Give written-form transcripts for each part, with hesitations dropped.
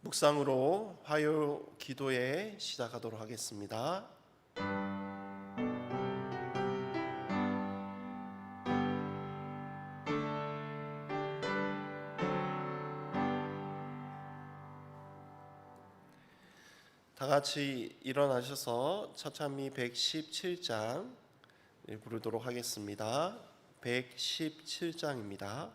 묵상으로 화요 기도에 시작하도록 하겠습니다. 다 같이 일어나셔서 처참히 117장 부르도록 하겠습니다. 117장입니다.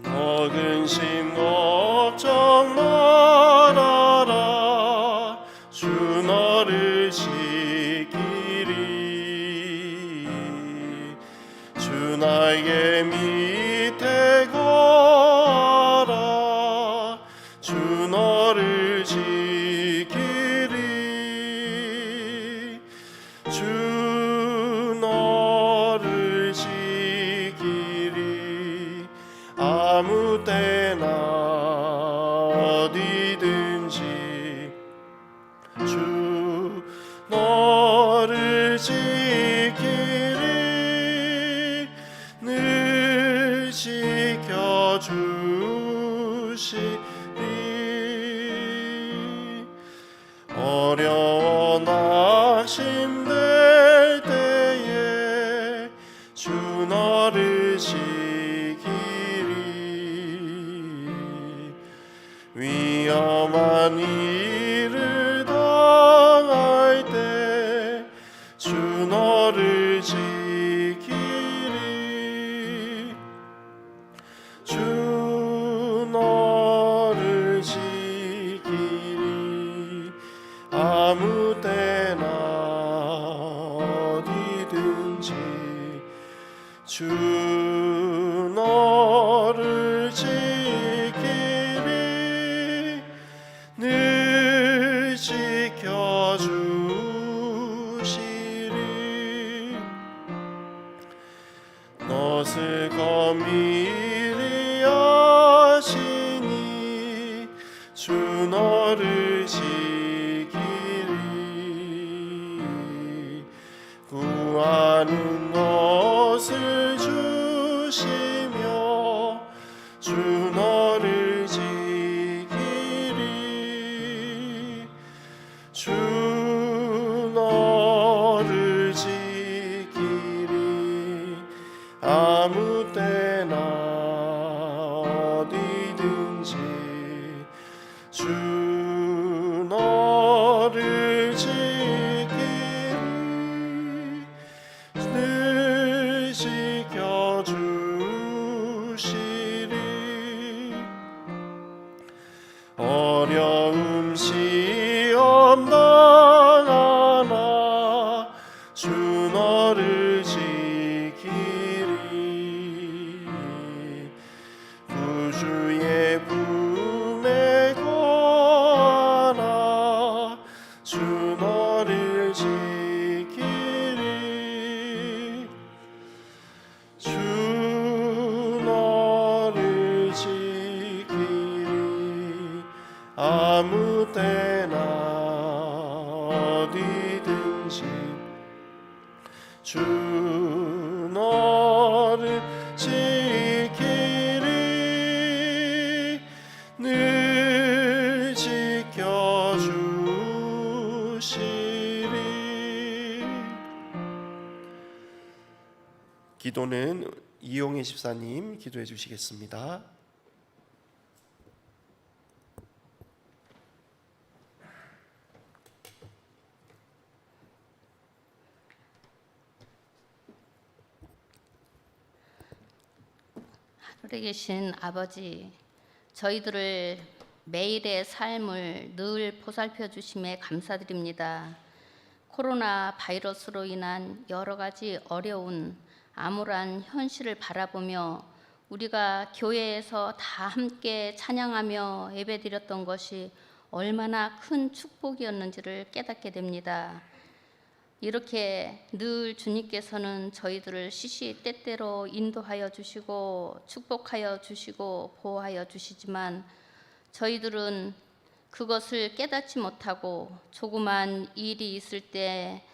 너 근심 걱정 말아라. 주 너를 지키리. 주 나에게 밑에 거하라. 주 너를 지키리. 주 너를 지키리. 아무 때나 어디든지 주 너를 지키리. 늘 지켜주시리. 어려워 낙심될 때에 주 너를 지키리. 위험한 일을 당할 때 주 너를 지키리. 주 너를 지키리. 아무 때나 어디든지 주 너를 지키리. 늘 지켜주시리. 너를 검일이 하시니 주 너를 지키리. 구하는 것을 주시며 주 너를 지키리. 주 너를 지키리. 아무 때나 어디든지 주 너를 지키리. 늘 지켜주시리. 어려움 시험 당하나 주 너를 지키리. 구주의 품에 거하나 주 너를 지키리. 주 너를 지키리. 아무 때나 어디든지 주 너를 지키리. 늘 지켜주시리. 기도는 이용혜 집사님 기도해 주시겠습니다. 하늘에 계신 아버지, 저희들을 매일의 삶을 늘 보살펴 주심에 감사드립니다. 코로나 바이러스로 인한 여러 가지 어려운 암울한 현실을 바라보며 우리가 교회에서 다 함께 찬양하며 예배드렸던 것이 얼마나 큰 축복이었는지를 깨닫게 됩니다. 이렇게 늘 주님께서는 저희들을 시시때때로 인도하여 주시고 축복하여 주시고 보호하여 주시지만 저희들은 그것을 깨닫지 못하고 조그만 일이 있을 때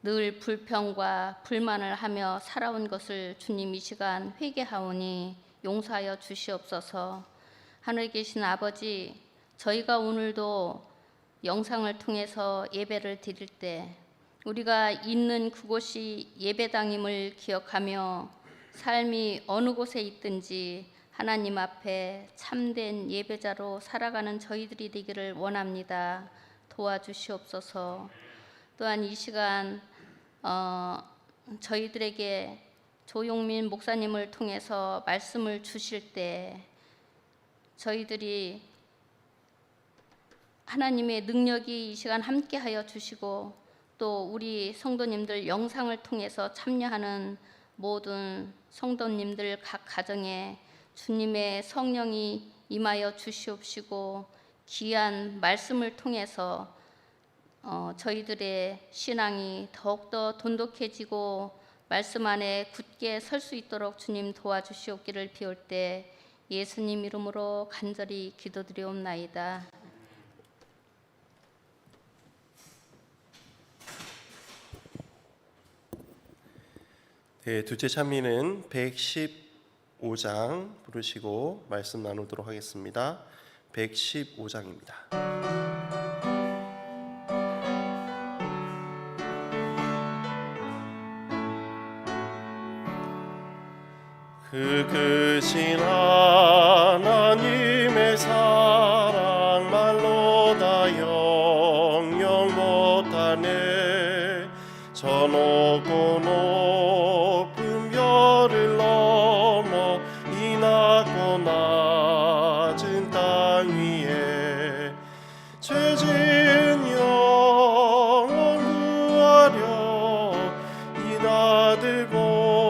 늘 불평과 불만을 하며 살아온 것을 주님 이 시간 회개하오니 용서하여 주시옵소서. 하늘에 계신 아버지, 저희가 오늘도 영상을 통해서 예배를 드릴 때 우리가 있는 그곳이 예배당임을 기억하며 삶이 어느 곳에 있든지 하나님 앞에 참된 예배자로 살아가는 저희들이 되기를 원합니다. 도와주시옵소서. 또한 이 시간 저희들에게 조용민 목사님을 통해서 말씀을 주실 때 저희들이 하나님의 능력이 이 시간 함께하여 주시고 또 우리 성도님들 영상을 통해서 참여하는 모든 성도님들 각 가정에 주님의 성령이 임하여 주시옵시고 귀한 말씀을 통해서 저희들의 신앙이 더욱더 돈독해지고 말씀 안에 굳게 설 수 있도록 주님 도와주시옵기를 비올 때 예수님 이름으로 간절히 기도드리옵나이다. 네, 둘째 찬미는 115장 부르시고 말씀 나누도록 하겠습니다. 115장입니다. 그 크신 하나님의 사랑 말로 다 영영 못하네. 저 높고 높은 별을 넘어 이 낮고 낮은 땅 위에 죄 지은 영혼 구하려 이 아들 보내사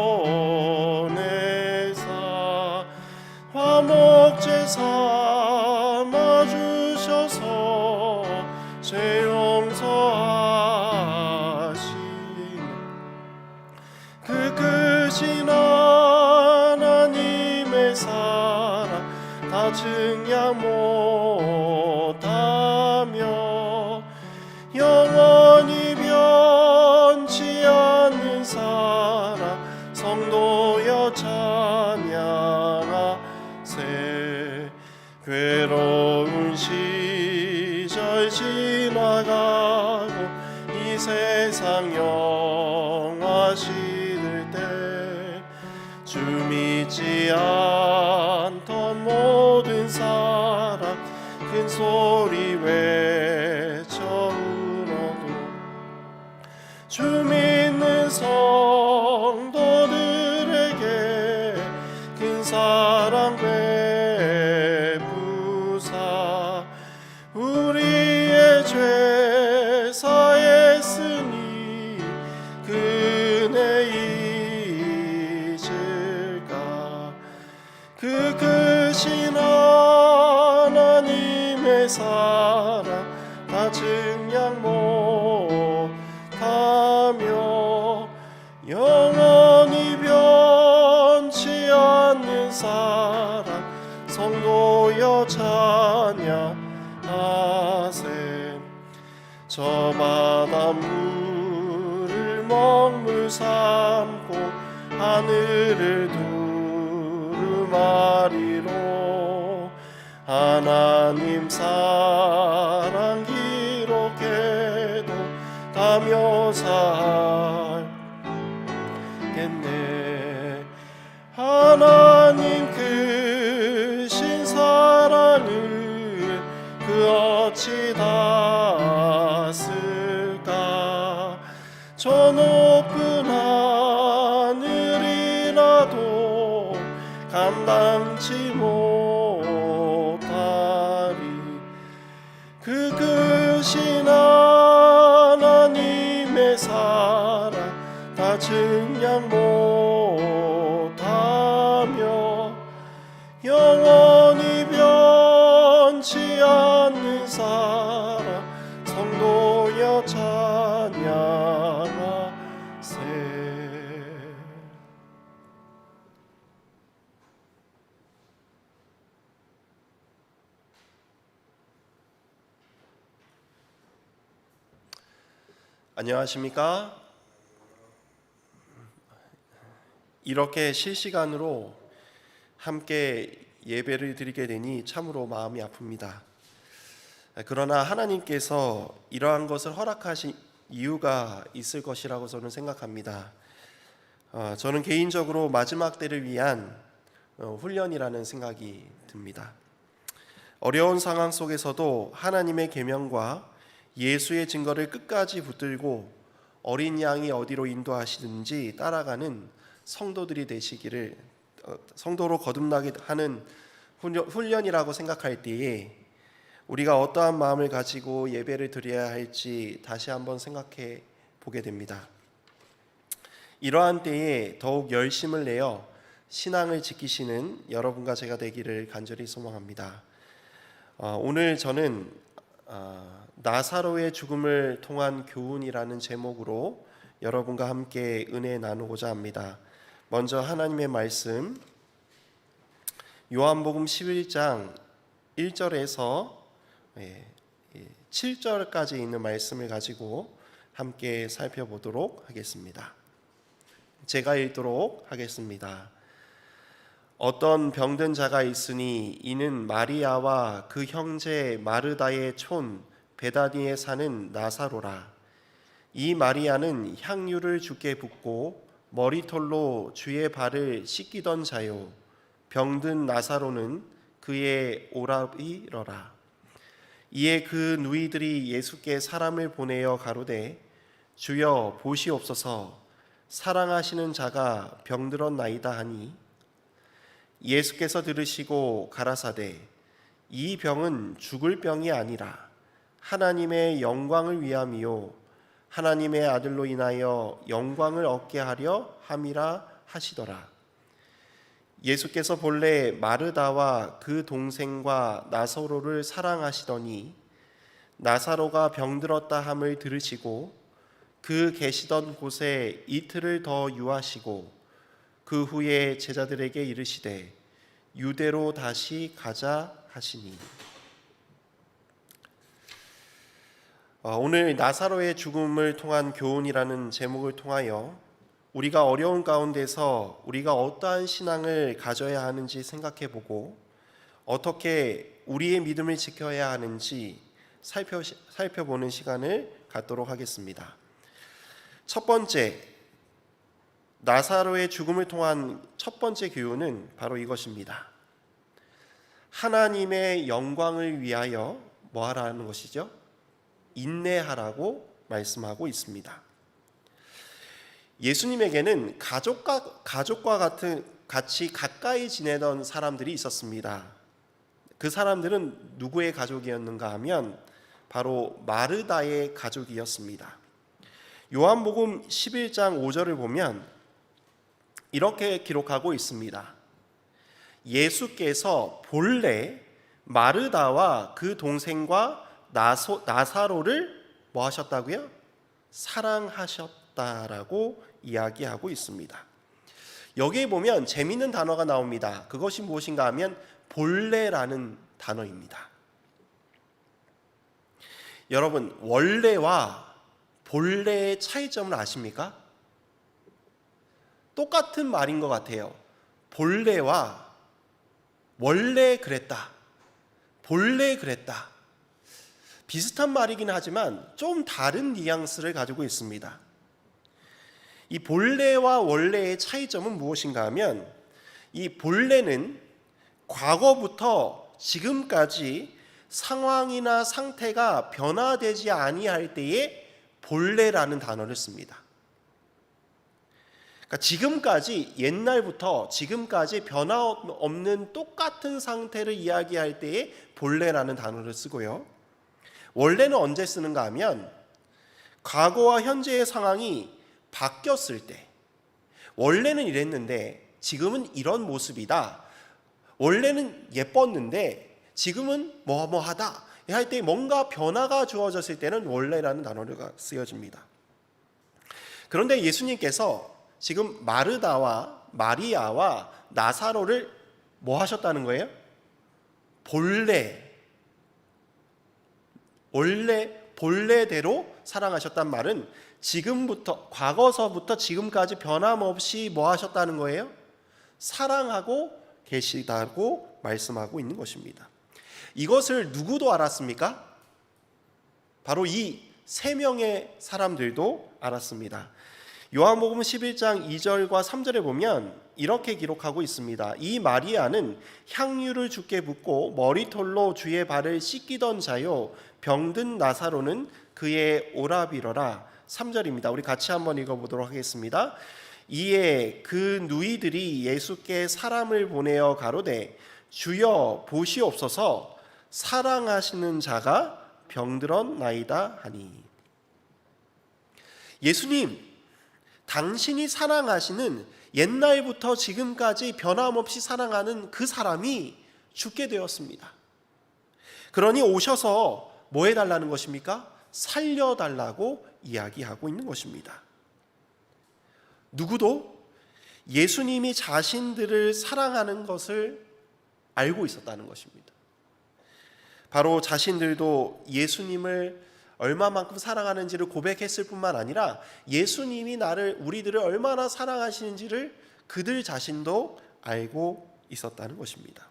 화목제 삼아 주셔서 죄 용서하신 그 크신 하나님의 사랑 다 증량 못하며 영원히 변치 않는 사랑 성도여 찬양하세. 괴로운 시절 지나가고 이 세상 영화시들 때 주 믿지 않던 모든 사람 큰 소리 외쳐 울어도 주 믿는 성도들에게 큰 사랑 베푸사 우리의 죄 사했으니 그네 잊을까. 그 크신 하나님의 사랑 다 증량 못하며 영원히 변치 않는 사랑 성도여 찬양하세. 저 바닷물을 먹물 삼고 하늘을 두루마리로 하나님 사랑 기록해도 다 묘사하겠네. 하나님 크신 사랑을 그 어찌 다 쓸까. 저 높은 하늘이라도 감당치 못하리. 그 크신 하나님의 사랑 다 증량 못하며 영원히 변치 않는 사랑 성도여 찬양하세. 안녕하십니까? 이렇게 실시간으로 함께 예배를 드리게 되니 참으로 마음이 아픕니다. 그러나 하나님께서 이러한 것을 허락하신 이유가 있을 것이라고 저는 생각합니다. 저는 개인적으로 마지막 때를 위한 훈련이라는 생각이 듭니다. 어려운 상황 속에서도 하나님의 계명과 예수의 증거를 끝까지 붙들고 어린 양이 어디로 인도하시든지 따라가는 성도들이 되시기를, 성도로 거듭나게 하는 훈련이라고 생각할 때에 우리가 어떠한 마음을 가지고 예배를 드려야 할지 다시 한번 생각해 보게 됩니다. 이러한 때에 더욱 열심을 내어 신앙을 지키시는 여러분과 제가 되기를 간절히 소망합니다. 오늘 저는 나사로의 죽음을 통한 교훈이라는 제목으로 여러분과 함께 은혜 나누고자 합니다. 먼저 하나님의 말씀, 요한복음 11장 1절에서 7절까지 있는 말씀을 가지고 함께 살펴보도록 하겠습니다. 제가 읽도록 하겠습니다. 어떤 병든 자가 있으니 이는 마리아와 그 형제 마르다의 촌 베다니에 사는 나사로라. 이 마리아는 향유를 주께 붓고 머리털로 주의 발을 씻기던 자요, 병든 나사로는 그의 오라비러라. 이에 그 누이들이 예수께 사람을 보내어 가로되 주여 보시옵소서, 사랑하시는 자가 병들었나이다 하니 예수께서 들으시고 가라사대 이 병은 죽을 병이 아니라 하나님의 영광을 위함이요 하나님의 아들로 인하여 영광을 얻게 하려 함이라 하시더라. 예수께서 본래 마르다와 그 동생과 나사로를 사랑하시더니 나사로가 병들었다 함을 들으시고 그 계시던 곳에 이틀을 더 유하시고 그 후에 제자들에게 이르시되 유대로 다시 가자 하시니. 오늘 나사로의 죽음을 통한 교훈이라는 제목을 통하여 우리가 어려운 가운데서 우리가 어떠한 신앙을 가져야 하는지 생각해보고 어떻게 우리의 믿음을 지켜야 하는지 살펴보는 시간을 갖도록 하겠습니다. 첫 번째, 나사로의 죽음을 통한 첫 번째 교훈은 바로 이것입니다. 하나님의 영광을 위하여 뭐 하라는 것이죠? 인내하라고 말씀하고 있습니다. 예수님에게는 가족과 같이 가까이 지내던 사람들이 있었습니다. 그 사람들은 누구의 가족이었는가 하면 바로 마르다의 가족이었습니다. 요한복음 11장 5절을 보면 이렇게 기록하고 있습니다. 예수께서 본래 마르다와 그 동생과 나사로를 뭐 하셨다고요? 사랑하셨다라고 이야기하고 있습니다. 여기에 보면 재미있는 단어가 나옵니다. 그것이 무엇인가 하면 본래라는 단어입니다. 여러분, 원래와 본래의 차이점을 아십니까? 똑같은 말인 것 같아요. 본래와 원래 그랬다, 본래 그랬다. 비슷한 말이긴 하지만 좀 다른 뉘앙스를 가지고 있습니다. 이 본래와 원래의 차이점은 무엇인가 하면 이 본래는 과거부터 지금까지 상황이나 상태가 변화되지 아니할 때에 본래라는 단어를 씁니다. 그러니까 지금까지, 옛날부터 지금까지 변화없는 똑같은 상태를 이야기할 때에 본래라는 단어를 쓰고요. 원래는 언제 쓰는가 하면 과거와 현재의 상황이 바뀌었을 때, 원래는 이랬는데 지금은 이런 모습이다, 원래는 예뻤는데 지금은 뭐뭐하다 할 때 뭔가 변화가 주어졌을 때는 원래라는 단어가 쓰여집니다. 그런데 예수님께서 지금 마르다와 마리아와 나사로를 뭐 하셨다는 거예요? 본래대로 사랑하셨단 말은 지금부터, 과거서부터 지금까지 변함없이 뭐 하셨다는 거예요? 사랑하고 계시다고 말씀하고 있는 것입니다. 이것을 누구도 알았습니까? 바로 이 세 명의 사람들도 알았습니다. 요한복음 11장 2절과 3절에 보면 이렇게 기록하고 있습니다. 이 마리아는 향유를 주께 붓고 머리털로 주의 발을 씻기던 자요, 병든 나사로는 그의 오라비러라. 3절입니다. 우리 같이 한번 읽어보도록 하겠습니다. 이에 그 누이들이 예수께 사람을 보내어 가로되 주여 보시옵소서, 사랑하시는 자가 병들었나이다 하니. 예수님, 당신이 사랑하시는, 옛날부터 지금까지 변함없이 사랑하는 그 사람이 죽게 되었습니다. 그러니 오셔서 뭐 해달라는 것입니까? 살려달라고 이야기하고 있는 것입니다. 누구도 예수님이 자신들을 사랑하는 것을 알고 있었다는 것입니다. 바로 자신들도 예수님을 얼마만큼 사랑하는지를 고백했을 뿐만 아니라 예수님이 우리들을 얼마나 사랑하시는지를 그들 자신도 알고 있었다는 것입니다.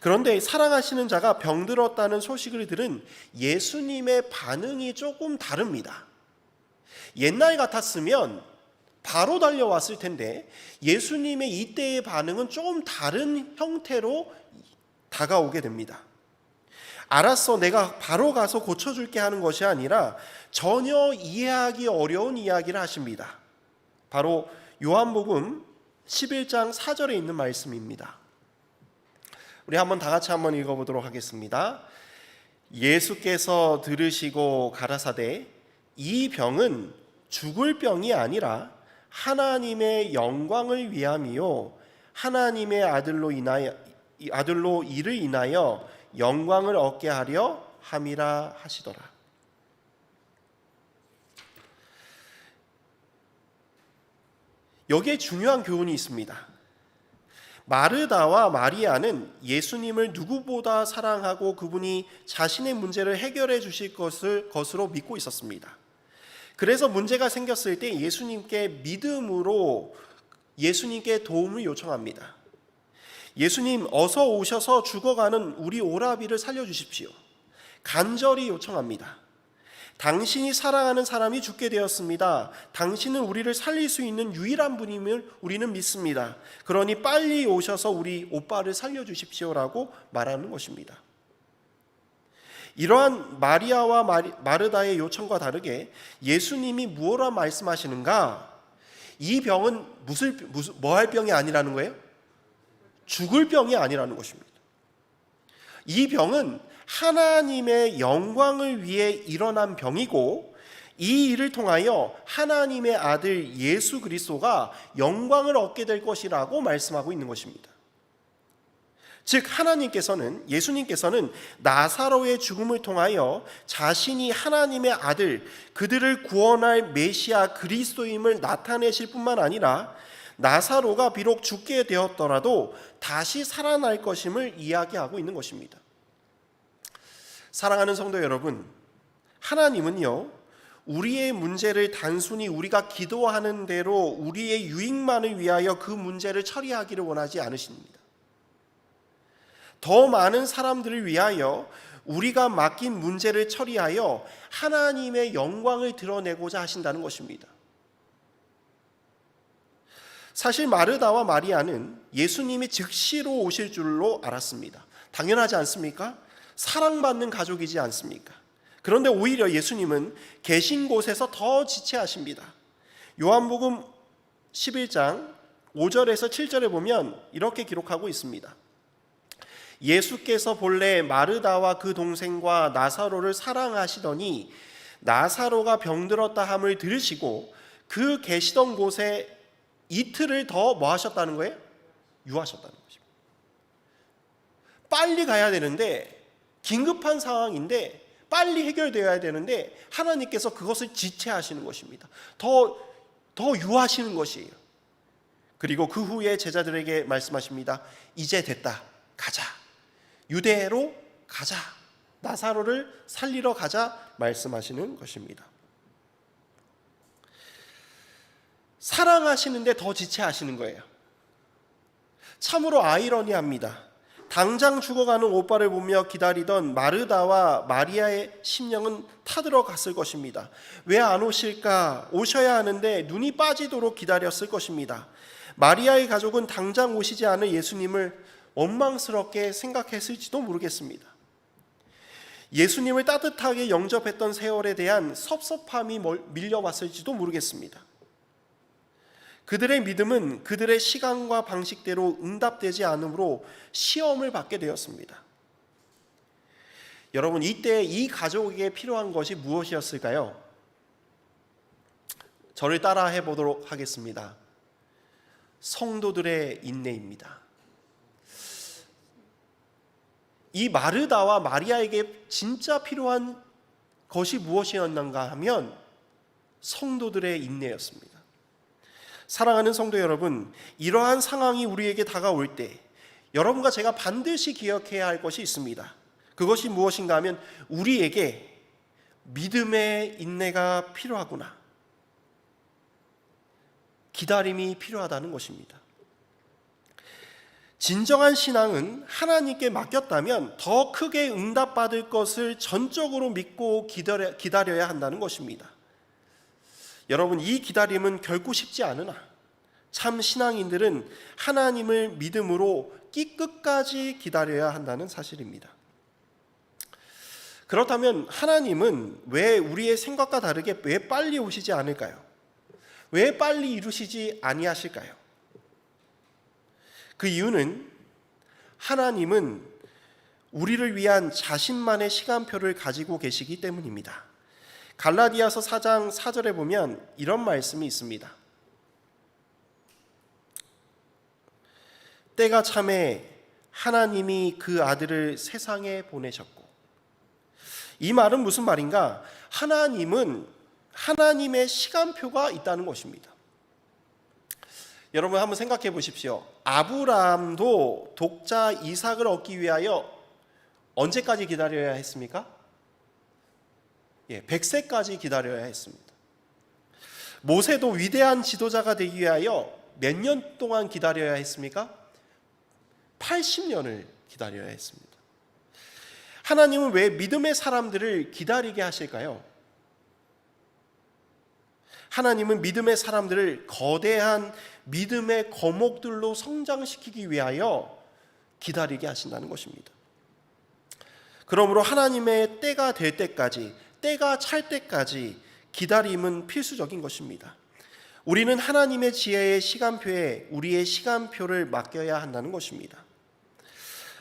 그런데 사랑하시는 자가 병들었다는 소식을 들은 예수님의 반응이 조금 다릅니다. 옛날 같았으면 바로 달려왔을 텐데 예수님의 이때의 반응은 조금 다른 형태로 다가오게 됩니다. 알았어, 내가 바로 가서 고쳐줄게 하는 것이 아니라 전혀 이해하기 어려운 이야기를 하십니다. 바로 요한복음 11장 4절에 있는 말씀입니다. 우리 한번 다 같이 한번 읽어보도록 하겠습니다. 예수께서 들으시고 가라사대 이 병은 죽을 병이 아니라 하나님의 영광을 위함이요 하나님의 아들로 이를 인하여 영광을 얻게 하려 함이라 하시더라. 여기에 중요한 교훈이 있습니다. 마르다와 마리아는 예수님을 누구보다 사랑하고 그분이 자신의 문제를 해결해 주실 것으로 믿고 있었습니다. 그래서 문제가 생겼을 때 예수님께 믿음으로 예수님께 도움을 요청합니다. 예수님, 어서 오셔서 죽어가는 우리 오라비를 살려주십시오. 간절히 요청합니다. 당신이 사랑하는 사람이 죽게 되었습니다. 당신은 우리를 살릴 수 있는 유일한 분임을 우리는 믿습니다. 그러니 빨리 오셔서 우리 오빠를 살려주십시오라고 말하는 것입니다. 이러한 마리아와 마르다의 요청과 다르게 예수님이 무엇라 말씀하시는가? 이 병은 뭐 할 병이 아니라는 거예요? 죽을 병이 아니라는 것입니다. 이 병은 하나님의 영광을 위해 일어난 병이고 이 일을 통하여 하나님의 아들 예수 그리스도가 영광을 얻게 될 것이라고 말씀하고 있는 것입니다. 즉 예수님께서는 나사로의 죽음을 통하여 자신이 하나님의 아들, 그들을 구원할 메시아 그리스도임을 나타내실 뿐만 아니라 나사로가 비록 죽게 되었더라도 다시 살아날 것임을 이야기하고 있는 것입니다. 사랑하는 성도 여러분, 하나님은요, 우리의 문제를 단순히 우리가 기도하는 대로 우리의 유익만을 위하여 그 문제를 처리하기를 원하지 않으십니다. 더 많은 사람들을 위하여 우리가 맡긴 문제를 처리하여 하나님의 영광을 드러내고자 하신다는 것입니다. 사실 마르다와 마리아는 예수님이 즉시로 오실 줄로 알았습니다. 당연하지 않습니까? 사랑받는 가족이지 않습니까? 그런데 오히려 예수님은 계신 곳에서 더 지체하십니다. 요한복음 11장 5절에서 7절에 보면 이렇게 기록하고 있습니다. 예수께서 본래 마르다와 그 동생과 나사로를 사랑하시더니 나사로가 병들었다 함을 들으시고 그 계시던 곳에 이틀을 더 뭐 하셨다는 거예요? 유하셨다는 것입니다. 빨리 가야 되는데, 긴급한 상황인데 빨리 해결되어야 되는데 하나님께서 그것을 지체하시는 것입니다. 더 유하시는 것이에요. 그리고 그 후에 제자들에게 말씀하십니다. 이제 됐다. 가자. 유대로 가자. 나사로를 살리러 가자 말씀하시는 것입니다. 사랑하시는데 더 지체하시는 거예요. 참으로 아이러니합니다. 당장 죽어가는 오빠를 보며 기다리던 마르다와 마리아의 심령은 타들어갔을 것입니다. 왜 안 오실까? 오셔야 하는데 눈이 빠지도록 기다렸을 것입니다. 마리아의 가족은 당장 오시지 않을 예수님을 원망스럽게 생각했을지도 모르겠습니다. 예수님을 따뜻하게 영접했던 세월에 대한 섭섭함이 밀려왔을지도 모르겠습니다. 그들의 믿음은 그들의 시간과 방식대로 응답되지 않으므로 시험을 받게 되었습니다. 여러분, 이때 이 가족에게 필요한 것이 무엇이었을까요? 저를 따라 해보도록 하겠습니다. 성도들의 인내입니다. 이 마르다와 마리아에게 진짜 필요한 것이 무엇이었는가 하면 성도들의 인내였습니다. 사랑하는 성도 여러분, 이러한 상황이 우리에게 다가올 때 여러분과 제가 반드시 기억해야 할 것이 있습니다. 그것이 무엇인가 하면 우리에게 믿음의 인내가 필요하구나, 기다림이 필요하다는 것입니다. 진정한 신앙은 하나님께 맡겼다면 더 크게 응답받을 것을 전적으로 믿고 기다려야 한다는 것입니다. 여러분, 이 기다림은 결코 쉽지 않으나 참 신앙인들은 하나님을 믿음으로 끝까지 기다려야 한다는 사실입니다. 그렇다면 하나님은 왜 우리의 생각과 다르게 왜 빨리 오시지 않을까요? 왜 빨리 이루시지 아니하실까요? 그 이유는 하나님은 우리를 위한 자신만의 시간표를 가지고 계시기 때문입니다. 갈라디아서 4장 4절에 보면 이런 말씀이 있습니다. 때가 참에 하나님이 그 아들을 세상에 보내셨고, 이 말은 무슨 말인가? 하나님은 하나님의 시간표가 있다는 것입니다. 여러분 한번 생각해 보십시오. 아브라함도 독자 이삭을 얻기 위하여 언제까지 기다려야 했습니까? 100세까지 기다려야 했습니다. 모세도 위대한 지도자가 되기 위하여 몇 년 동안 기다려야 했습니까? 80년을 기다려야 했습니다. 하나님은 왜 믿음의 사람들을 기다리게 하실까요? 하나님은 믿음의 사람들을 거대한 믿음의 거목들로 성장시키기 위하여 기다리게 하신다는 것입니다. 그러므로 하나님의 때가 될 때까지, 때가 찰 때까지 기다림은 필수적인 것입니다. 우리는 하나님의 지혜의 시간표에 우리의 시간표를 맡겨야 한다는 것입니다.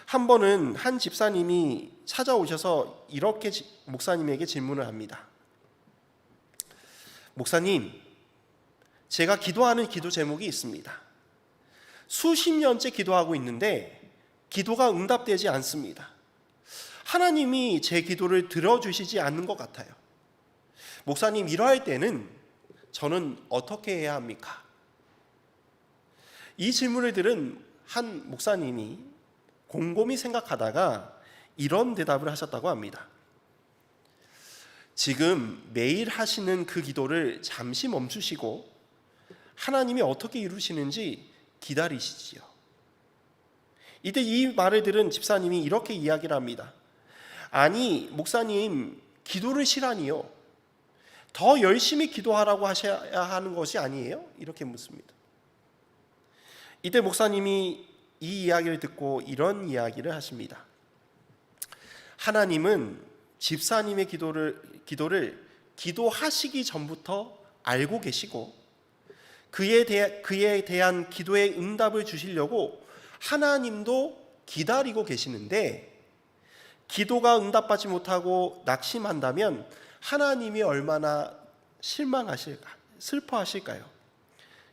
한 번은 한 집사님이 찾아오셔서 이렇게 목사님에게 질문을 합니다. 목사님, 제가 기도하는 기도 제목이 있습니다. 수십 년째 기도하고 있는데 기도가 응답되지 않습니다. 하나님이 제 기도를 들어주시지 않는 것 같아요. 목사님, 이러할 때는 저는 어떻게 해야 합니까? 이 질문을 들은 한 목사님이 곰곰이 생각하다가 이런 대답을 하셨다고 합니다. 지금 매일 하시는 그 기도를 잠시 멈추시고 하나님이 어떻게 이루시는지 기다리시지요. 이때 이 말을 들은 집사님이 이렇게 이야기를 합니다. 아니, 목사님, 기도를 시라니요, 더 열심히 기도하라고 하셔야 하는 것이 아니에요? 이렇게 묻습니다. 이때 목사님이 이 이야기를 듣고 이런 이야기를 하십니다. 하나님은 집사님의 기도를 기도하시기 전부터 알고 계시고 그에 대한 기도의 응답을 주시려고 하나님도 기다리고 계시는데, 기도가 응답받지 못하고 낙심한다면 하나님이 얼마나 실망하실까, 슬퍼하실까요?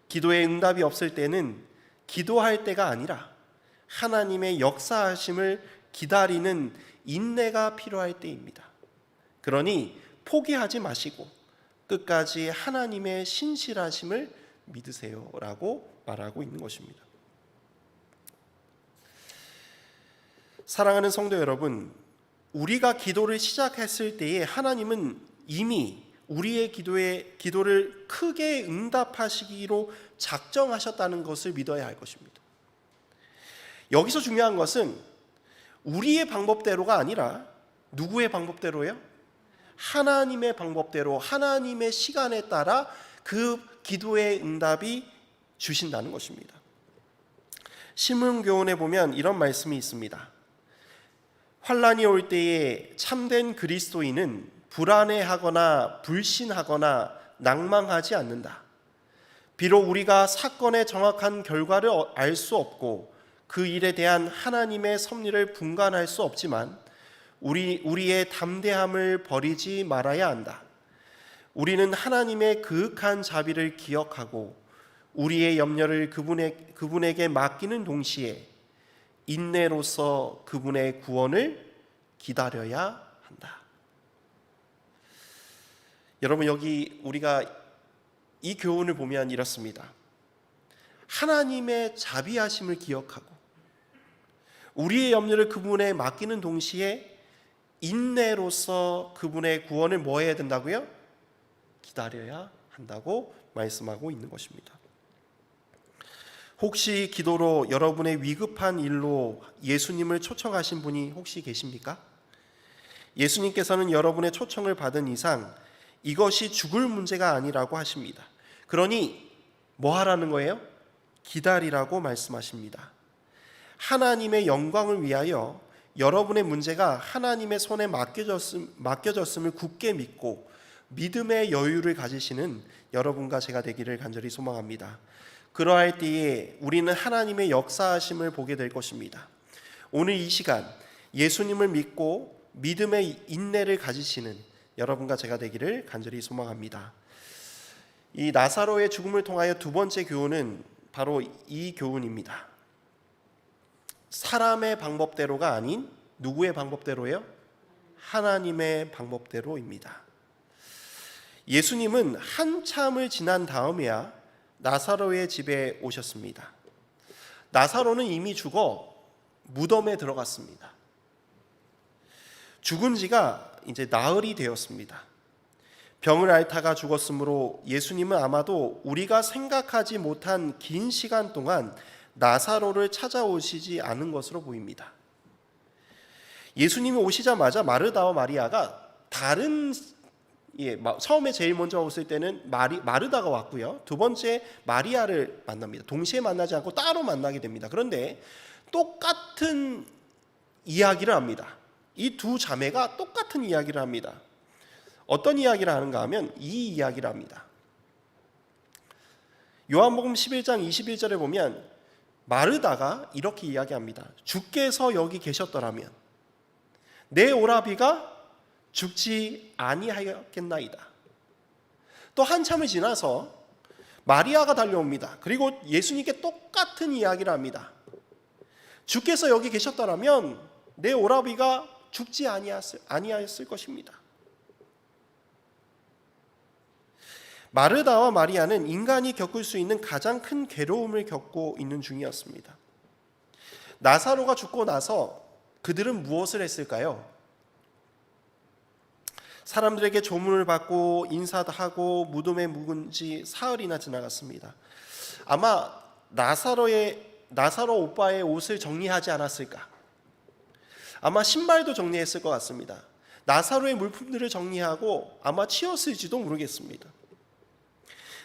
기도의 응답이 없을 때는 기도할 때가 아니라 하나님의 역사하심을 기다리는 인내가 필요할 때입니다. 그러니 포기하지 마시고 끝까지 하나님의 신실하심을 믿으세요라고 말하고 있는 것입니다. 사랑하는 성도 여러분, 우리가 기도를 시작했을 때에 하나님은 이미 우리의 기도를 크게 응답하시기로 작정하셨다는 것을 믿어야 할 것입니다. 여기서 중요한 것은 우리의 방법대로가 아니라 누구의 방법대로예요? 하나님의 방법대로, 하나님의 시간에 따라 그 기도의 응답이 주신다는 것입니다. 신문교훈에 보면 이런 말씀이 있습니다. 환난이 올 때에 참된 그리스도인은 불안해하거나 불신하거나 낭망하지 않는다. 비록 우리가 사건의 정확한 결과를 알 수 없고 그 일에 대한 하나님의 섭리를 분간할 수 없지만 우리의 담대함을 버리지 말아야 한다. 우리는 하나님의 그윽한 자비를 기억하고 우리의 염려를 그분에게 맡기는 동시에 인내로서 그분의 구원을 기다려야 한다. 여러분, 여기 우리가 이 교훈을 보면 이렇습니다. 하나님의 자비하심을 기억하고 우리의 염려를 그분에 맡기는 동시에 인내로서 그분의 구원을 뭐 해야 된다고요? 기다려야 한다고 말씀하고 있는 것입니다. 혹시 기도로 여러분의 위급한 일로 예수님을 초청하신 분이 혹시 계십니까? 예수님께서는 여러분의 초청을 받은 이상 이것이 죽을 문제가 아니라고 하십니다. 그러니 뭐 하라는 거예요? 기다리라고 말씀하십니다. 하나님의 영광을 위하여 여러분의 문제가 하나님의 손에 맡겨졌음을 굳게 믿고 믿음의 여유를 가지시는 여러분과 제가 되기를 간절히 소망합니다. 그러할 때에 우리는 하나님의 역사하심을 보게 될 것입니다. 오늘 이 시간 예수님을 믿고 믿음의 인내를 가지시는 여러분과 제가 되기를 간절히 소망합니다. 이 나사로의 죽음을 통하여 두 번째 교훈은 바로 이 교훈입니다. 사람의 방법대로가 아닌 누구의 방법대로예요? 하나님의 방법대로입니다. 예수님은 한참을 지난 다음에야 나사로의 집에 오셨습니다. 나사로는 이미 죽어 무덤에 들어갔습니다. 죽은 지가 이제 나흘이 되었습니다. 병을 앓다가 죽었으므로 예수님은 아마도 우리가 생각하지 못한 긴 시간 동안 나사로를 찾아오시지 않은 것으로 보입니다. 예수님이 오시자마자 마르다와 마리아가 처음에 제일 먼저 왔을 때는 마르다가 왔고요. 두 번째 마리아를 만납니다. 동시에 만나지 않고 따로 만나게 됩니다. 그런데 똑같은 이야기를 합니다. 이 두 자매가 똑같은 이야기를 합니다. 어떤 이야기를 하는가 하면 이 이야기를 합니다. 요한복음 11장 21절에 보면 마르다가 이렇게 이야기합니다. 주께서 여기 계셨더라면 내 오라비가 죽지 아니하였겠나이다. 또 한참을 지나서 마리아가 달려옵니다. 그리고 예수님께 똑같은 이야기를 합니다. 주께서 여기 계셨더라면 내 오라비가 죽지 아니하였을 것입니다. 마르다와 마리아는 인간이 겪을 수 있는 가장 큰 괴로움을 겪고 있는 중이었습니다. 나사로가 죽고 나서 그들은 무엇을 했을까요? 사람들에게 조문을 받고 인사도 하고 무덤에 묵은 지 사흘이나 지나갔습니다. 아마 나사로 오빠의 옷을 정리하지 않았을까? 아마 신발도 정리했을 것 같습니다. 나사로의 물품들을 정리하고 아마 치웠을지도 모르겠습니다.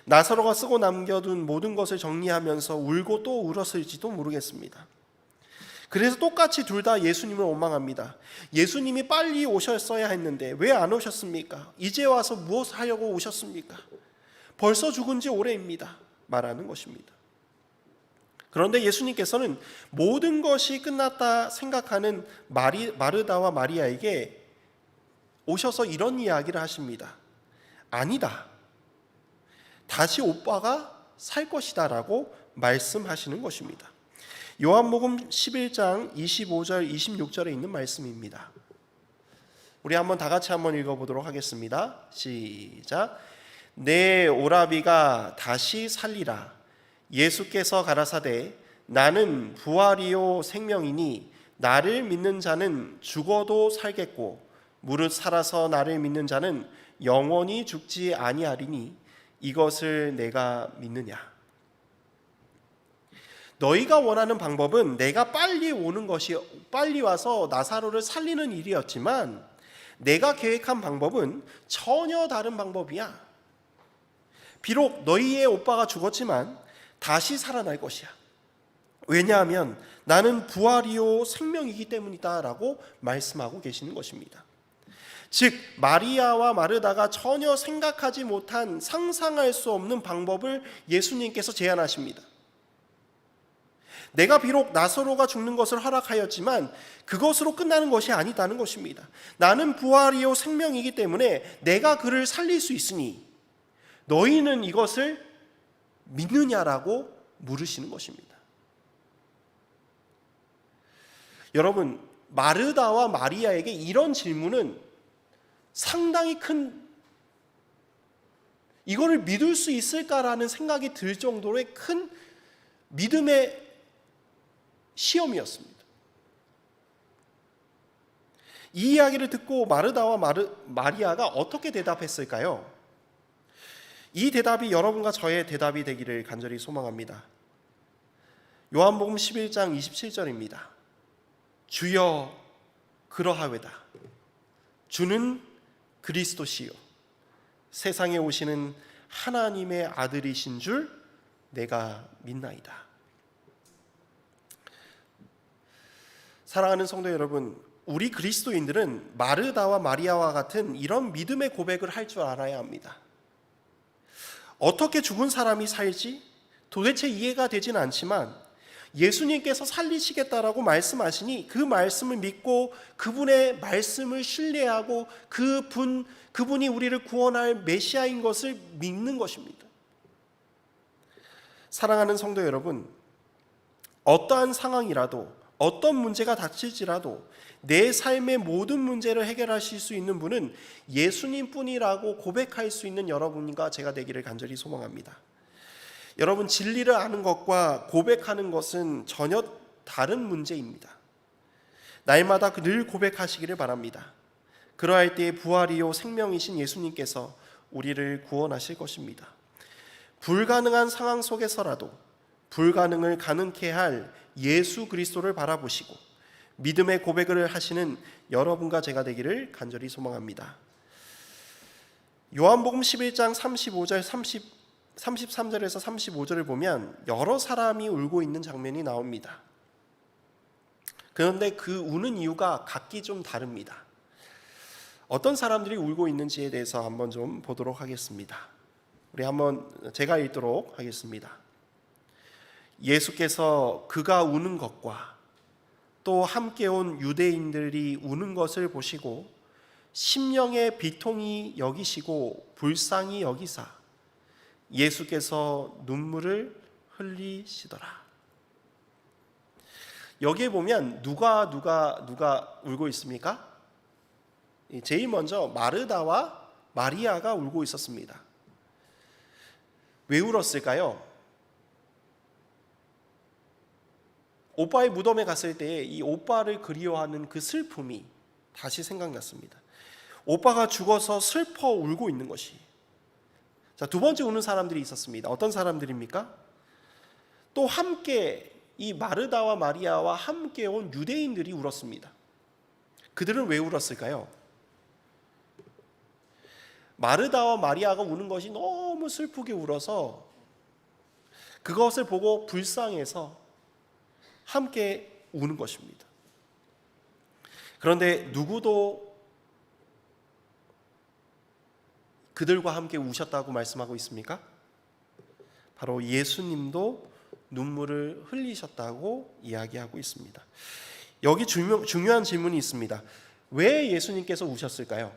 나사로가 쓰고 남겨둔 모든 것을 정리하면서 울고 또 울었을지도 모르겠습니다. 그래서 똑같이 둘 다 예수님을 원망합니다. 예수님이 빨리 오셨어야 했는데 왜 안 오셨습니까? 이제 와서 무엇을 하려고 오셨습니까? 벌써 죽은 지 오래입니다. 말하는 것입니다. 그런데 예수님께서는 모든 것이 끝났다 생각하는 마르다와 마리아에게 오셔서 이런 이야기를 하십니다. 아니다. 다시 오빠가 살 것이다 라고 말씀하시는 것입니다. 요한복음 11장 25절 26절에 있는 말씀입니다. 우리 한번 다 같이 한번 읽어보도록 하겠습니다. 시작. 내 오라비가 다시 살리라. 예수께서 가라사대 나는 부활이요 생명이니 나를 믿는 자는 죽어도 살겠고 무릇 살아서 나를 믿는 자는 영원히 죽지 아니하리니 이것을 내가 믿느냐. 너희가 원하는 방법은 내가 빨리 와서 나사로를 살리는 일이었지만 내가 계획한 방법은 전혀 다른 방법이야. 비록 너희의 오빠가 죽었지만 다시 살아날 것이야. 왜냐하면 나는 부활이요 생명이기 때문이다 라고 말씀하고 계시는 것입니다. 즉 마리아와 마르다가 전혀 생각하지 못한 상상할 수 없는 방법을 예수님께서 제안하십니다. 내가 비록 나사로가 죽는 것을 허락하였지만 그것으로 끝나는 것이 아니다는 것입니다. 나는 부활이요 생명이기 때문에 내가 그를 살릴 수 있으니 너희는 이것을 믿느냐라고 물으시는 것입니다. 여러분, 마르다와 마리아에게 이런 질문은 상당히 큰, 이거를 믿을 수 있을까라는 생각이 들 정도의 큰 믿음의 시험이었습니다. 이 이야기를 듣고 마르다와 마리아가 어떻게 대답했을까요? 이 대답이 여러분과 저의 대답이 되기를 간절히 소망합니다. 요한복음 11장 27절입니다. 주여 그러하외다. 주는 그리스도시요 세상에 오시는 하나님의 아들이신 줄 내가 믿나이다. 사랑하는 성도 여러분, 우리 그리스도인들은 마르다와 마리아와 같은 이런 믿음의 고백을 할 줄 알아야 합니다. 어떻게 죽은 사람이 살지 도대체 이해가 되진 않지만 예수님께서 살리시겠다라고 말씀하시니 그 말씀을 믿고 그분의 말씀을 신뢰하고 그분이 우리를 구원할 메시아인 것을 믿는 것입니다. 사랑하는 성도 여러분, 어떠한 상황이라도 어떤 문제가 닥칠지라도 내 삶의 모든 문제를 해결하실 수 있는 분은 예수님뿐이라고 고백할 수 있는 여러분과 제가 되기를 간절히 소망합니다. 여러분, 진리를 아는 것과 고백하는 것은 전혀 다른 문제입니다. 날마다 늘 고백하시기를 바랍니다. 그러할 때에 부활이요 생명이신 예수님께서 우리를 구원하실 것입니다. 불가능한 상황 속에서라도 불가능을 가능케 할 예수 그리스도를 바라보시고 믿음의 고백을 하시는 여러분과 제가 되기를 간절히 소망합니다. 요한복음 11장 35절 33절에서 35절을 보면 여러 사람이 울고 있는 장면이 나옵니다. 그런데 그 우는 이유가 각기 좀 다릅니다. 어떤 사람들이 울고 있는지에 대해서 한번 좀 보도록 하겠습니다. 우리 한번 제가 읽도록 하겠습니다. 예수께서 그가 우는 것과 또 함께 온 유대인들이 우는 것을 보시고 심령의 비통이 여기시고 불쌍히 여기사 예수께서 눈물을 흘리시더라. 여기에 보면 누가 울고 있습니까? 제일 먼저 마르다와 마리아가 울고 있었습니다. 왜 울었을까요? 오빠의 무덤에 갔을 때 이 오빠를 그리워하는 그 슬픔이 다시 생각났습니다. 오빠가 죽어서 슬퍼 울고 있는 것이. 자, 두 번째 우는 사람들이 있었습니다. 어떤 사람들입니까? 또 함께 이 마르다와 마리아와 함께 온 유대인들이 울었습니다. 그들은 왜 울었을까요? 마르다와 마리아가 우는 것이 너무 슬프게 울어서 그것을 보고 불쌍해서 함께 우는 것입니다. 그런데 누구도 그들과 함께 우셨다고 말씀하고 있습니까? 바로 예수님도 눈물을 흘리셨다고 이야기하고 있습니다. 여기 중요한 질문이 있습니다. 왜 예수님께서 우셨을까요?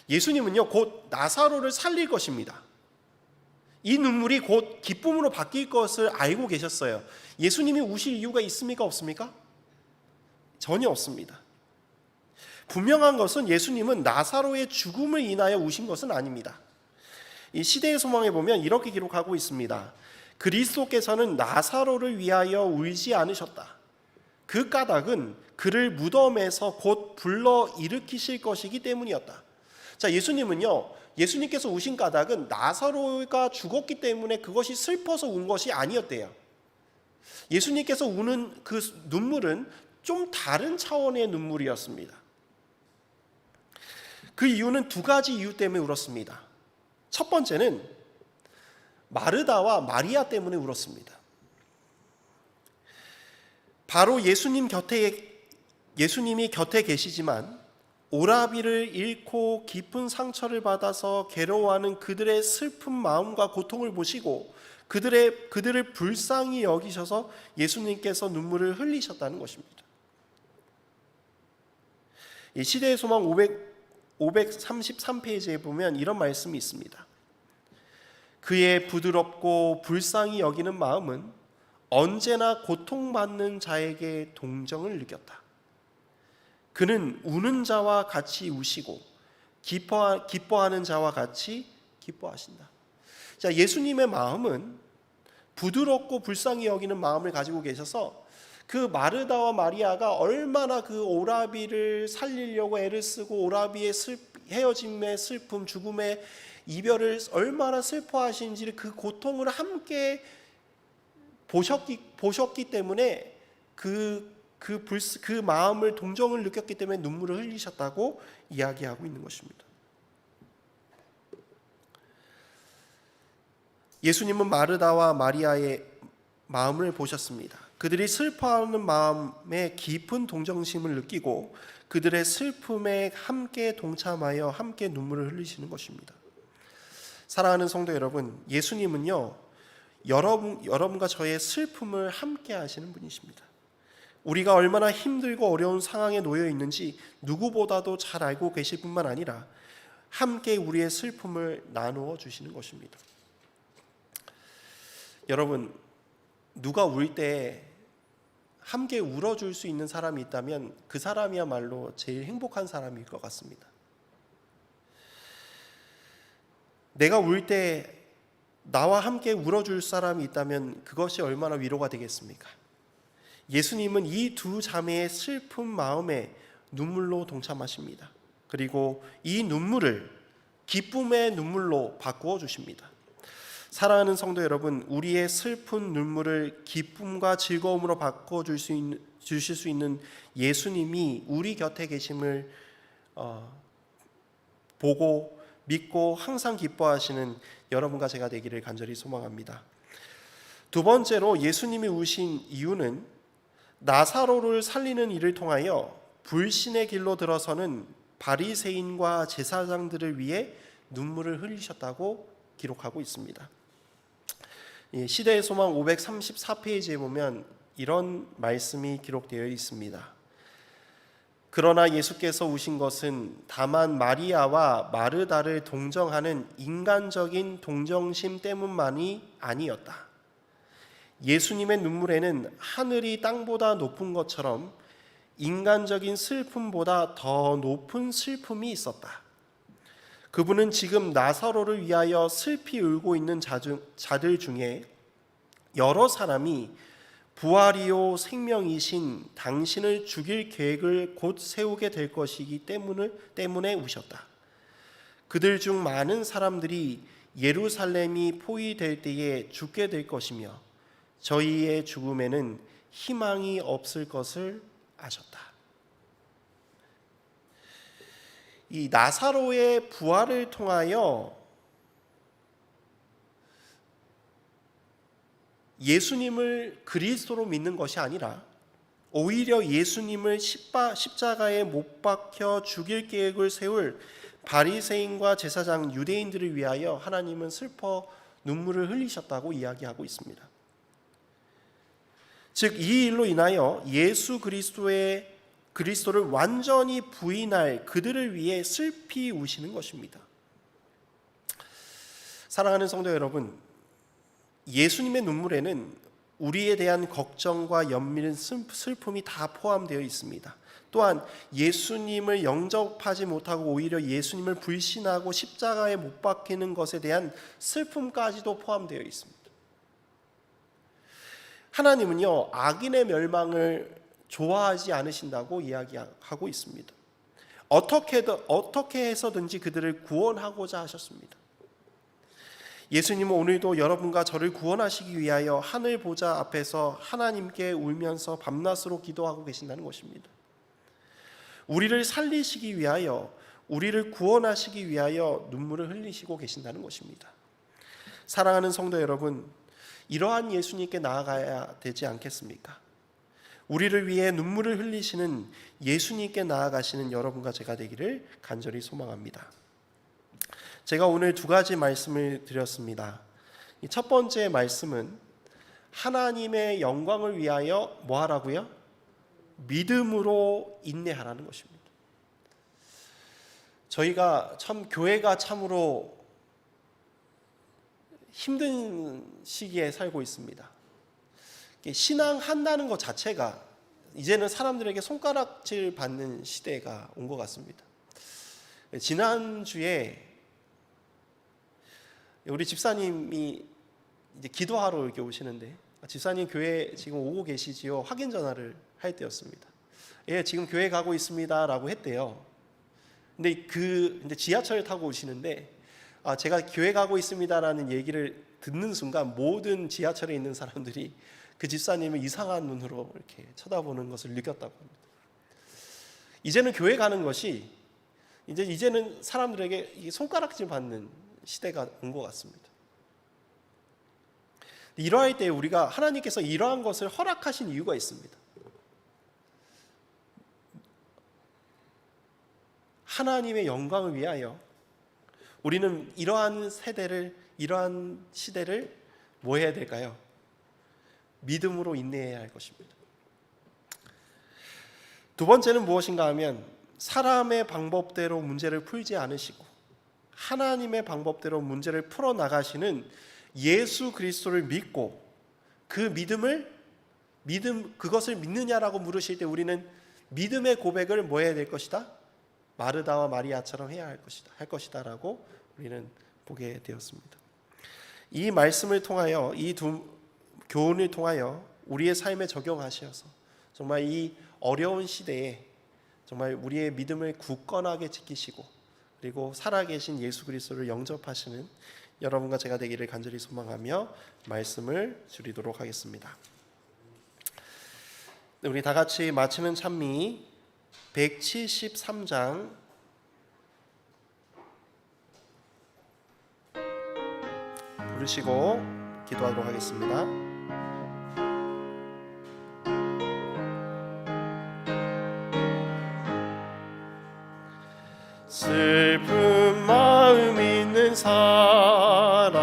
예수님은요, 곧 나사로를 살릴 것입니다. 이 눈물이 곧 기쁨으로 바뀔 것을 알고 계셨어요. 예수님이 우실 이유가 있습니까? 없습니까? 전혀 없습니다. 분명한 것은 예수님은 나사로의 죽음을 인하여 우신 것은 아닙니다. 이 시대의 소망에 보면 이렇게 기록하고 있습니다. 그리스도께서는 나사로를 위하여 울지 않으셨다. 그 까닭은 그를 무덤에서 곧 불러 일으키실 것이기 때문이었다. 자, 예수님께서 우신 까닭은 나사로가 죽었기 때문에 그것이 슬퍼서 운 것이 아니었대요. 예수님께서 우는 그 눈물은 좀 다른 차원의 눈물이었습니다. 그 이유는 두 가지 이유 때문에 울었습니다. 첫 번째는 마르다와 마리아 때문에 울었습니다. 바로 예수님이 곁에 계시지만 오라비를 잃고 깊은 상처를 받아서 괴로워하는 그들의 슬픈 마음과 고통을 보시고 그들을 불쌍히 여기셔서 예수님께서 눈물을 흘리셨다는 것입니다. 이 시대의 소망 533페이지에 보면 이런 말씀이 있습니다. 그의 부드럽고 불쌍히 여기는 마음은 언제나 고통받는 자에게 동정을 느꼈다. 그는 우는 자와 같이 우시고 기뻐하는 자와 같이 기뻐하신다. 자, 예수님의 마음은 부드럽고 불쌍히 여기는 마음을 가지고 계셔서 그 마르다와 마리아가 얼마나 그 오라비를 살리려고 애를 쓰고 오라비의 헤어짐의 슬픔, 죽음의 이별을 얼마나 슬퍼하시는지를 그 고통을 함께 보셨기 때문에 그 마음을 동정을 느꼈기 때문에 눈물을 흘리셨다고 이야기하고 있는 것입니다. 예수님은 마르다와 마리아의 마음을 보셨습니다. 그들이 슬퍼하는 마음에 깊은 동정심을 느끼고 그들의 슬픔에 함께 동참하여 함께 눈물을 흘리시는 것입니다. 사랑하는 성도 여러분, 예수님은요, 여러분과 저의 슬픔을 함께 하시는 분이십니다. 우리가 얼마나 힘들고 어려운 상황에 놓여 있는지 누구보다도 잘 알고 계실 뿐만 아니라 함께 우리의 슬픔을 나누어 주시는 것입니다. 여러분, 누가 울 때 함께 울어줄 수 있는 사람이 있다면 그 사람이야말로 제일 행복한 사람일 것 같습니다. 내가 울 때 나와 함께 울어줄 사람이 있다면 그것이 얼마나 위로가 되겠습니까? 예수님은 이 두 자매의 슬픈 마음에 눈물로 동참하십니다. 그리고 이 눈물을 기쁨의 눈물로 바꾸어 주십니다. 사랑하는 성도 여러분, 우리의 슬픈 눈물을 기쁨과 즐거움으로 바꿔 주실 수 있는 예수님이 우리 곁에 계심을 보고 믿고 항상 기뻐하시는 여러분과 제가 되기를 간절히 소망합니다. 두 번째로 예수님이 우신 이유는 나사로를 살리는 일을 통하여 불신의 길로 들어서는 바리새인과 제사장들을 위해 눈물을 흘리셨다고 기록하고 있습니다. 시대의 소망 534페이지에 보면 이런 말씀이 기록되어 있습니다. 그러나 예수께서 우신 것은 다만 마리아와 마르다를 동정하는 인간적인 동정심 때문만이 아니었다. 예수님의 눈물에는 하늘이 땅보다 높은 것처럼 인간적인 슬픔보다 더 높은 슬픔이 있었다. 그분은 지금 나사로를 위하여 슬피 울고 있는 자들 중에 여러 사람이 부활이요 생명이신 당신을 죽일 계획을 곧 세우게 될 것이기 때문에 우셨다. 그들 중 많은 사람들이 예루살렘이 포위될 때에 죽게 될 것이며 저희의 죽음에는 희망이 없을 것을 아셨다. 이 나사로의 부활을 통하여 예수님을 그리스도로 믿는 것이 아니라 오히려 예수님을 십자가에 못 박혀 죽일 계획을 세울 바리새인과 제사장 유대인들을 위하여 하나님은 슬퍼 눈물을 흘리셨다고 이야기하고 있습니다. 즉 이 일로 인하여 예수 그리스도를 완전히 부인할 그들을 위해 슬피 우시는 것입니다. 사랑하는 성도 여러분, 예수님의 눈물에는 우리에 대한 걱정과 연민은 슬픔이 다 포함되어 있습니다. 또한 예수님을 영접하지 못하고 오히려 예수님을 불신하고 십자가에 못 박히는 것에 대한 슬픔까지도 포함되어 있습니다. 하나님은요, 악인의 멸망을 좋아하지 않으신다고 이야기하고 있습니다. 어떻게 해서든지 그들을 구원하고자 하셨습니다. 예수님은 오늘도 여러분과 저를 구원하시기 위하여 하늘 보좌 앞에서 하나님께 울면서 밤낮으로 기도하고 계신다는 것입니다. 우리를 살리시기 위하여, 우리를 구원하시기 위하여 눈물을 흘리시고 계신다는 것입니다. 사랑하는 성도 여러분, 이러한 예수님께 나아가야 되지 않겠습니까? 우리를 위해 눈물을 흘리시는 예수님께 나아가시는 여러분과 제가 되기를 간절히 소망합니다. 제가 오늘 두 가지 말씀을 드렸습니다. 첫 번째 말씀은 하나님의 영광을 위하여 뭐 하라고요? 믿음으로 인내하라는 것입니다. 저희가 참 교회가 참으로 힘든 시기에 살고 있습니다. 신앙한다는 것 자체가 이제는 사람들에게 손가락질 받는 시대가 온 것 같습니다. 지난주에 우리 집사님이 이제 기도하러 이렇게 오시는데, 집사님 교회 지금 오고 계시지요? 확인 전화를 할 때였습니다. 예, 지금 교회 가고 있습니다라고 했대요. 근데 지하철을 타고 오시는데, 제가 교회 가고 있습니다라는 얘기를 듣는 순간 모든 지하철에 있는 사람들이 그 집사님을 이상한 눈으로 이렇게 쳐다보는 것을 느꼈다고 합니다. 이제는 교회 가는 것이 이제는 사람들에게 손가락질 받는 시대가 온 것 같습니다. 이러할 때 우리가 하나님께서 이러한 것을 허락하신 이유가 있습니다. 하나님의 영광을 위하여 우리는 이러한 시대를 뭐 해야 될까요? 믿음으로 인내해야 할 것입니다. 두 번째는 무엇인가 하면 사람의 방법대로 문제를 풀지 않으시고 하나님의 방법대로 문제를 풀어나가시는 예수 그리스도를 믿고 그것을 믿느냐라고 물으실 때 우리는 믿음의 고백을 뭐 해야 될 것이다? 마르다와 마리아처럼 해야 할 것이다라고 우리는 보게 되었습니다. 이 말씀을 통하여, 이 두 교훈을 통하여 우리의 삶에 적용하셔서 정말 이 어려운 시대에 정말 우리의 믿음을 굳건하게 지키시고 그리고 살아계신 예수 그리스도를 영접하시는 여러분과 제가 되기를 간절히 소망하며 말씀을 줄이도록 하겠습니다. 우리 다 같이 마치는 찬미 173장 부르시고 기도하도록 하겠습니다. 슬픈 마음 있는 사람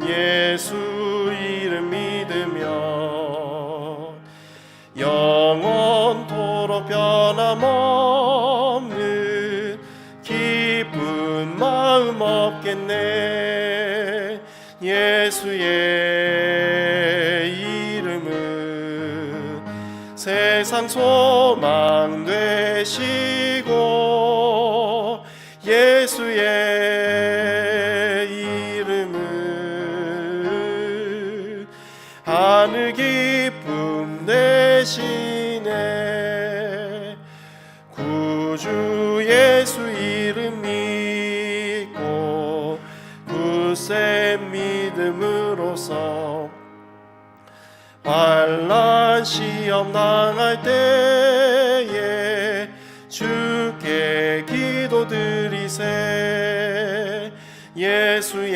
예수 이름 믿으며 영원토록 변함없는 기쁜 마음 없겠네. 예수의 이름은 세상 소망 되시고 예수의 이름은 하늘 기쁨 되시네. 구주 예수 이름 믿고 굳세 믿음으로써 환난 시험 당할 때에 주께 기도드리세. 예수의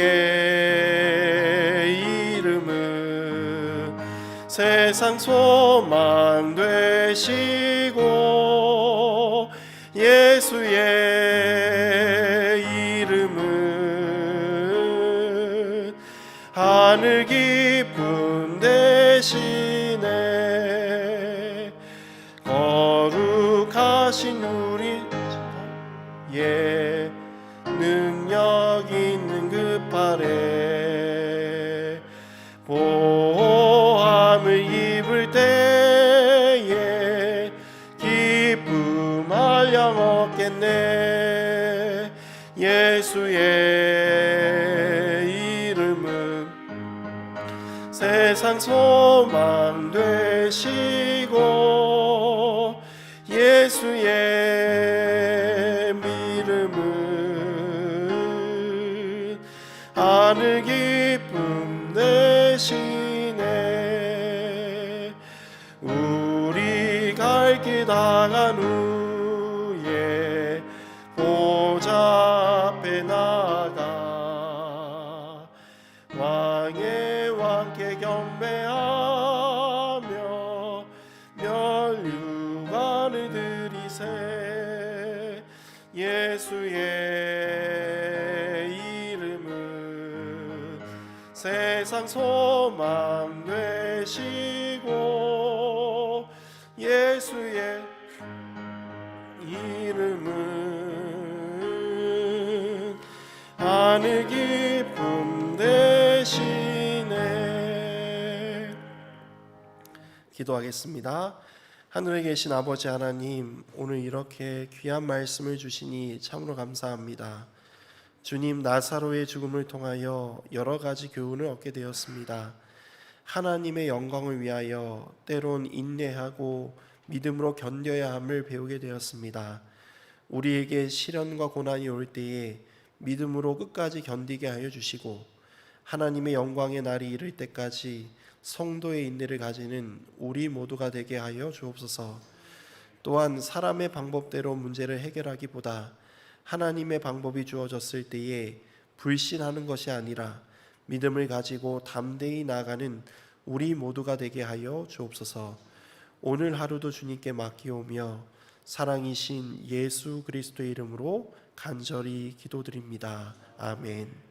이름은 세상 소망 되시고 예수의 이름은 하늘 기쁨 되시네. 거룩하신 우리 예 능력 있는 그 팔에 보호함을 입을 때에 기쁨 한량 얻겠네. 예수의 이름은 세상 세상 소망 되시고 예수의 믿음은 하늘 기쁨 되시네. 우리 갈 길 다간 후에 보좌 앞에 나가 왕의 왕께 경배하며 면류관을 드리세. 예수의 이름은 세상 소망 되시고 예수의 이름은 하늘 기쁨 되시네. 기도하겠습니다. 하늘에 계신 아버지 하나님, 오늘 이렇게 귀한 말씀을 주시니 참으로 감사합니다. 주님, 나사로의 죽음을 통하여 여러 가지 교훈을 얻게 되었습니다. 하나님의 영광을 위하여 때론 인내하고 믿음으로 견뎌야 함을 배우게 되었습니다. 우리에게 시련과 고난이 올 때에 믿음으로 끝까지 견디게 하여 주시고 하나님의 영광의 날이 이를 때까지 성도의 인내를 가지는 우리 모두가 되게 하여 주옵소서. 또한 사람의 방법대로 문제를 해결하기보다 하나님의 방법이 주어졌을 때에 불신하는 것이 아니라 믿음을 가지고 담대히 나아가는 우리 모두가 되게 하여 주옵소서. 오늘 하루도 주님께 맡기오며 사랑이신 예수 그리스도의 이름으로 간절히 기도드립니다. 아멘.